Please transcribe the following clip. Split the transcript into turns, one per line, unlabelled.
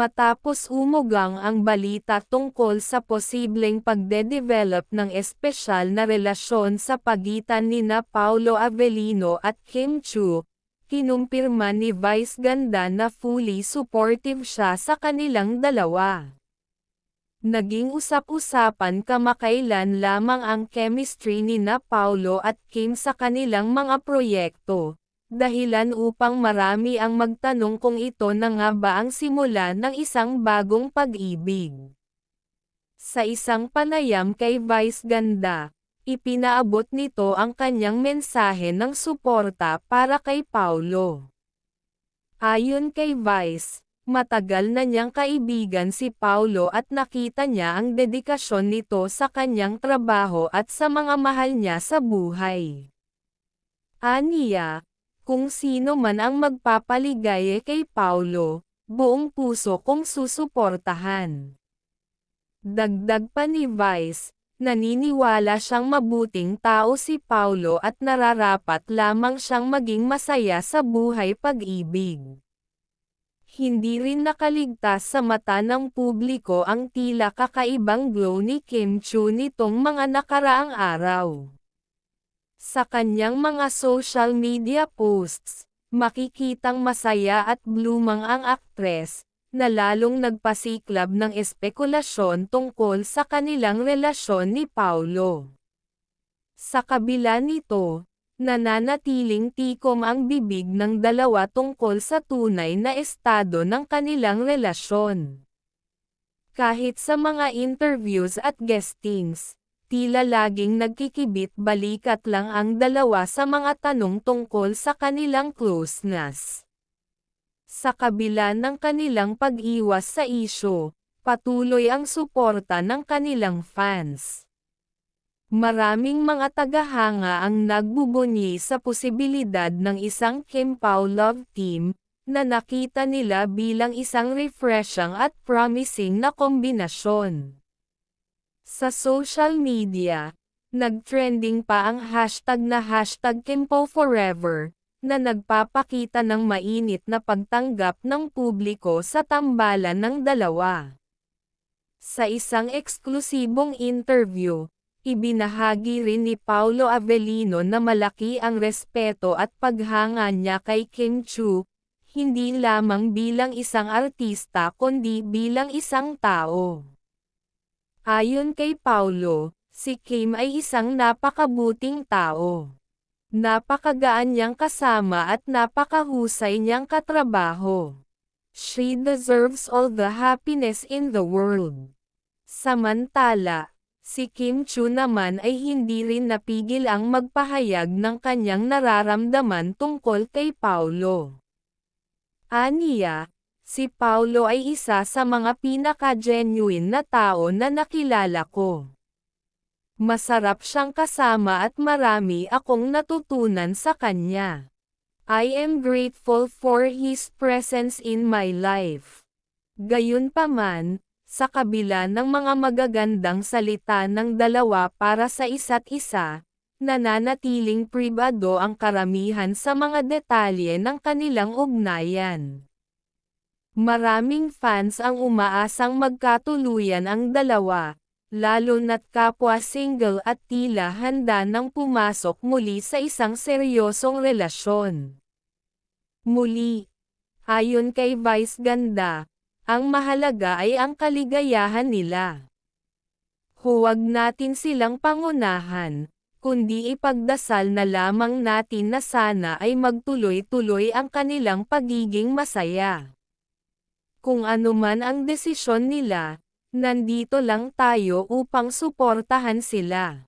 Matapos umugang ang balita tungkol sa posibleng pagde-develop ng espesyal na relasyon sa pagitan nina Paolo Avellino at Kim Chiu, kinumpirma ni Vice Ganda na fully supportive siya sa kanilang dalawa. Naging usap-usapan kamakailan lamang ang chemistry nina Paolo at Kim sa kanilang mga proyekto. Dahilan upang marami ang magtanong kung ito na nga ba ang simula ng isang bagong pag-ibig. Sa isang panayam kay Vice Ganda, ipinaabot nito ang kanyang mensahe ng suporta para kay Paolo. Ayon kay Vice, matagal na niyang kaibigan si Paolo at nakita niya ang dedikasyon nito sa kanyang trabaho at sa mga mahal niya sa buhay. Aniya, kung sino man ang magpapaligaya kay Paolo, buong puso kong susuportahan. Dagdag pa ni Vice, naniniwala siyang mabuting tao si Paolo at nararapat lamang siyang maging masaya sa buhay pag-ibig. Hindi rin nakaligtas sa mata ng publiko ang tila kakaibang glow ni Kim Chiu nitong mga nakaraang araw. Sa kanyang mga social media posts, makikitang masaya at blumang ang aktres, na lalong nagpasiklab ng espekulasyon tungkol sa kanilang relasyon ni Paolo. Sa kabila nito, nananatiling tikom ang bibig ng dalawa tungkol sa tunay na estado ng kanilang relasyon. Kahit sa mga interviews at guestings, tila laging nagkikibit-balikat lang ang dalawa sa mga tanong tungkol sa kanilang closeness. Sa kabila ng kanilang pag-iwas sa isyu, patuloy ang suporta ng kanilang fans. Maraming mga tagahanga ang nagbubunyi sa posibilidad ng isang Kim Pao love team, na nakita nila bilang isang refreshing at promising na kombinasyon. Sa social media, nagtrending pa ang hashtag na #KimPaoForever, na nagpapakita ng mainit na pagtanggap ng publiko sa tambalan ng dalawa. Sa isang eksklusibong interview, ibinahagi rin ni Paolo Avellino na malaki ang respeto at paghanga niya kay Kim Chiu, hindi lamang bilang isang artista kundi bilang isang tao. Ayon kay Paolo, si Kim ay isang napakabuting tao. Napakagaan niyang kasama at napakahusay niyang katrabaho. She deserves all the happiness in the world. Samantala, si Kim Chiu naman ay hindi rin napigil ang magpahayag ng kanyang nararamdaman tungkol kay Paolo. Aniya, si Paolo ay isa sa mga pinaka-genuine na tao na nakilala ko. Masarap siyang kasama at marami akong natutunan sa kanya. I am grateful for his presence in my life. Gayunpaman, sa kabila ng mga magagandang salita ng dalawa para sa isa't isa, nananatiling pribado ang karamihan sa mga detalye ng kanilang ugnayan. Maraming fans ang umaasang magkatuluyan ang dalawa, lalo na't kapwa single at tila handa nang pumasok muli sa isang seryosong relasyon. Muli, ayon kay Vice Ganda, ang mahalaga ay ang kaligayahan nila. Huwag natin silang pangunahan, kundi ipagdasal na lamang natin na sana ay magtuloy-tuloy ang kanilang pagiging masaya. Kung anuman ang desisyon nila, nandito lang tayo upang suportahan sila.